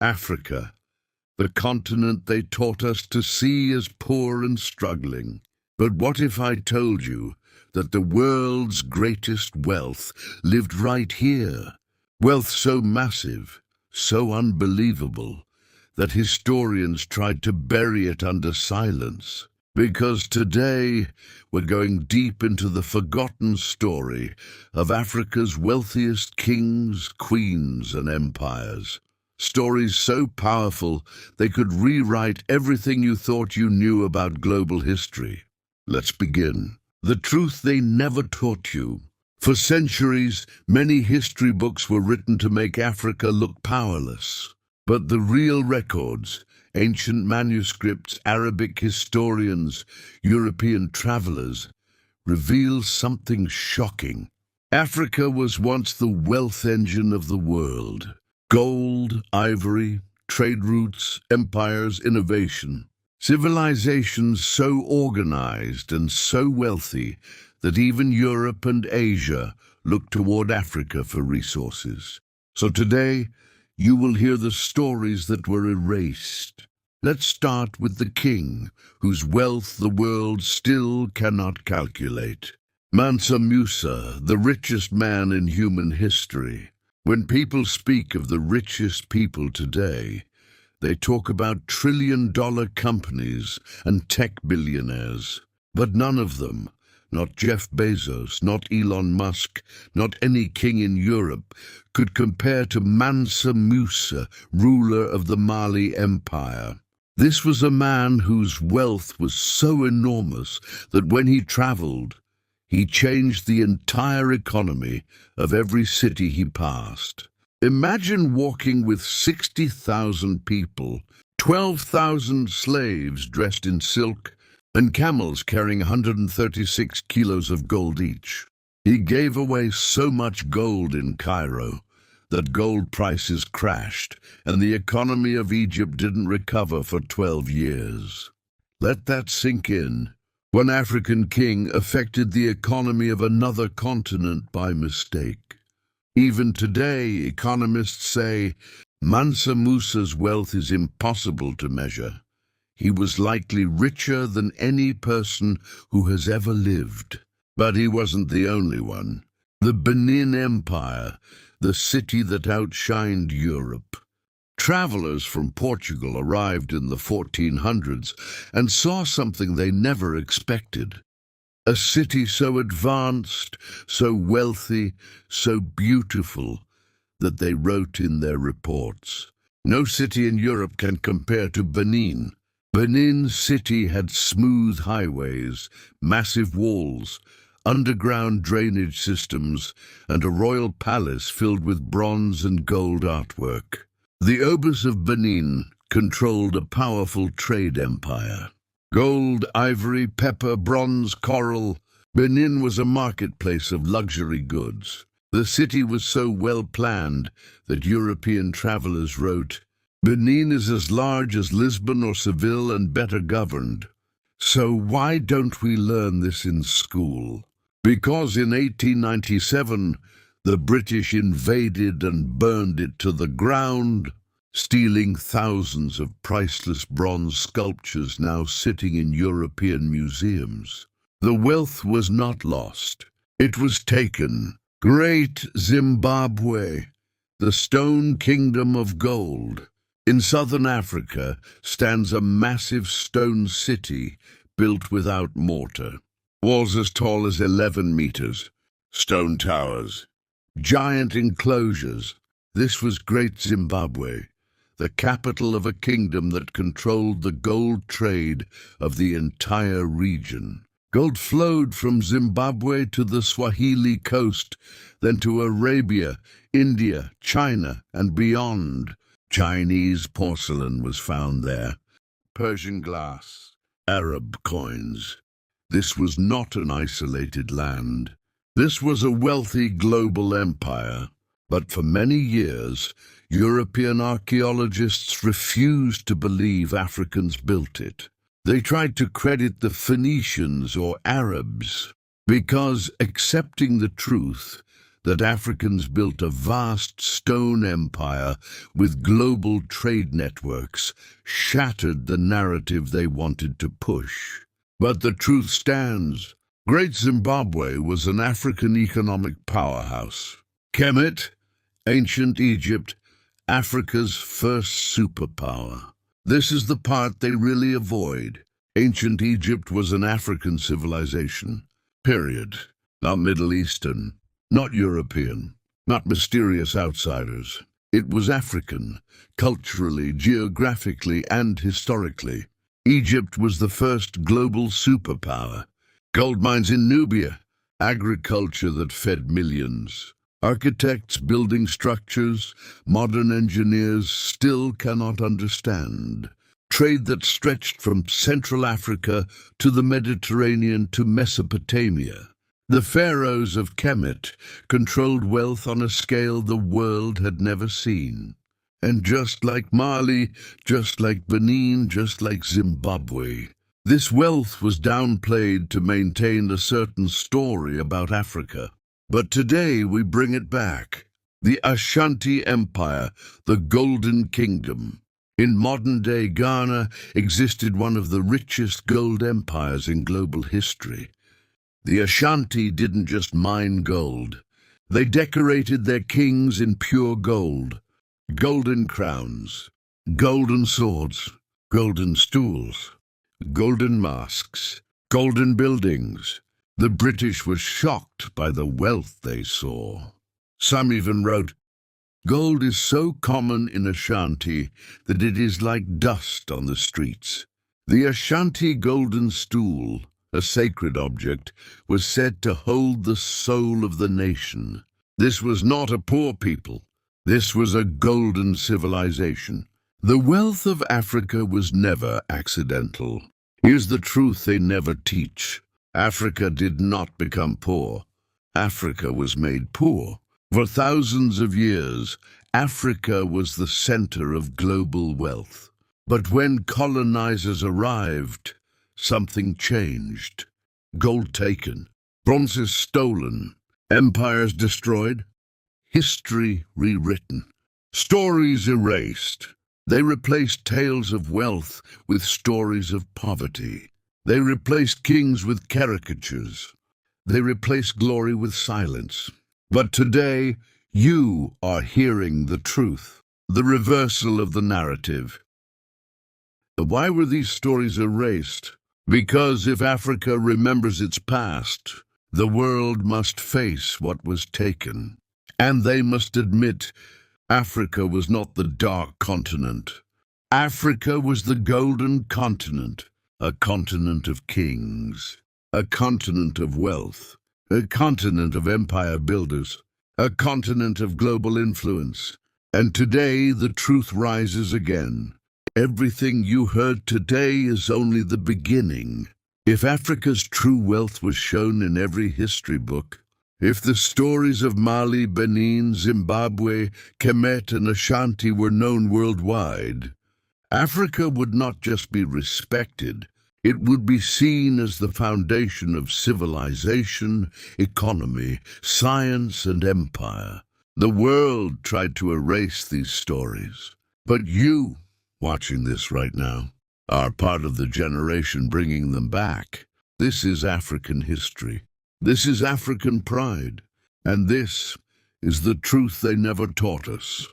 Africa, the continent they taught us to see as poor and struggling. But what if I told you that the world's greatest wealth lived right here? Wealth so massive, so unbelievable, that historians tried to bury it under silence. Because today we're going deep into the forgotten story of Africa's wealthiest kings, queens, and empires. Stories so powerful they could rewrite everything you thought you knew about global history. Let's begin. The truth they never taught you. For centuries, many history books were written to make Africa look powerless. But the real records, ancient manuscripts, Arabic historians, European travelers, reveal something shocking. Africa was once the wealth engine of the world. Gold, ivory, trade routes, empires, innovation. Civilizations so organized and so wealthy that even Europe and Asia looked toward Africa for resources. So today, you will hear the stories that were erased. Let's start with the king, whose wealth the world still cannot calculate. Mansa Musa, the richest man in human history. When people speak of the richest people today, they talk about trillion-dollar companies and tech billionaires. But none of them, not Jeff Bezos, not Elon Musk, not any king in Europe, could compare to Mansa Musa, ruler of the Mali Empire. This was a man whose wealth was so enormous that when he traveled, he changed the entire economy of every city he passed. Imagine walking with 60,000 people, 12,000 slaves dressed in silk, and camels carrying 136 kilos of gold each. He gave away so much gold in Cairo that gold prices crashed, and the economy of Egypt didn't recover for 12 years. Let that sink in. One African king affected the economy of another continent by mistake. Even today, economists say Mansa Musa's wealth is impossible to measure. He was likely richer than any person who has ever lived. But he wasn't the only one. The Benin Empire, the city that outshined Europe. Travelers from Portugal arrived in the 1400s and saw something they never expected. A city so advanced, so wealthy, so beautiful, that they wrote in their reports, "No city in Europe can compare to Benin." Benin City had smooth highways, massive walls, underground drainage systems, and a royal palace filled with bronze and gold artwork. The Obas of Benin controlled a powerful trade empire. Gold, ivory, pepper, bronze, coral. Benin was a marketplace of luxury goods. The city was so well planned that European travelers wrote, "Benin is as large as Lisbon or Seville and better governed." So why don't we learn this in school? Because in 1897, the British invaded and burned it to the ground, stealing thousands of priceless bronze sculptures now sitting in European museums. The wealth was not lost. It was taken. Great Zimbabwe, the stone kingdom of gold. In southern Africa stands a massive stone city built without mortar. Walls as tall as 11 meters. Stone towers. Giant enclosures. This was Great Zimbabwe, the capital of a kingdom that controlled the gold trade of the entire region. Gold flowed from Zimbabwe to the Swahili coast, then to Arabia, India, China, and beyond. Chinese porcelain was found there, Persian glass, Arab coins. This was not an isolated land. This was a wealthy global empire. But for many years, European archaeologists refused to believe Africans built it. They tried to credit the Phoenicians or Arabs, because accepting the truth, that Africans built a vast stone empire with global trade networks, shattered the narrative they wanted to push. But the truth stands. Great Zimbabwe was an African economic powerhouse. Kemet, ancient Egypt, Africa's first superpower. This is the part they really avoid. Ancient Egypt was an African civilization. Period. Not Middle Eastern, not European, not mysterious outsiders. It was African, culturally, geographically, and historically. Egypt was the first global superpower. Gold mines in Nubia, agriculture that fed millions. Architects building structures modern engineers still cannot understand. Trade that stretched from Central Africa to the Mediterranean to Mesopotamia. The pharaohs of Kemet controlled wealth on a scale the world had never seen. And just like Mali, just like Benin, just like Zimbabwe, this wealth was downplayed to maintain a certain story about Africa. But today we bring it back. The Ashanti Empire, the Golden Kingdom. In modern-day Ghana existed one of the richest gold empires in global history. The Ashanti didn't just mine gold. They decorated their kings in pure gold. Golden crowns, golden swords, golden stools, golden masks, golden buildings. The British were shocked by the wealth they saw. Some even wrote, "Gold is so common in Ashanti that it is like dust on the streets." The Ashanti golden stool, a sacred object, was said to hold the soul of the nation. This was not a poor people. This was a golden civilization. The wealth of Africa was never accidental. Here's the truth they never teach. Africa did not become poor. Africa was made poor. For thousands of years, Africa was the center of global wealth. But when colonizers arrived, something changed. Gold taken, bronzes stolen, empires destroyed, history rewritten, stories erased. They replaced tales of wealth with stories of poverty. They replaced kings with caricatures. They replaced glory with silence. But today, you are hearing the truth, the reversal of the narrative. Why were these stories erased? Because if Africa remembers its past, the world must face what was taken. And they must admit Africa was not the dark continent. Africa was the golden continent. A continent of kings, a continent of wealth, a continent of empire builders, a continent of global influence. And today the truth rises again. Everything you heard today is only the beginning. If Africa's true wealth was shown in every history book, if the stories of Mali, Benin, Zimbabwe, Kemet, and Ashanti were known worldwide, Africa would not just be respected, it would be seen as the foundation of civilization, economy, science, and empire. The world tried to erase these stories. But you, watching this right now, are part of the generation bringing them back. This is African history. This is African pride. And this is the truth they never taught us.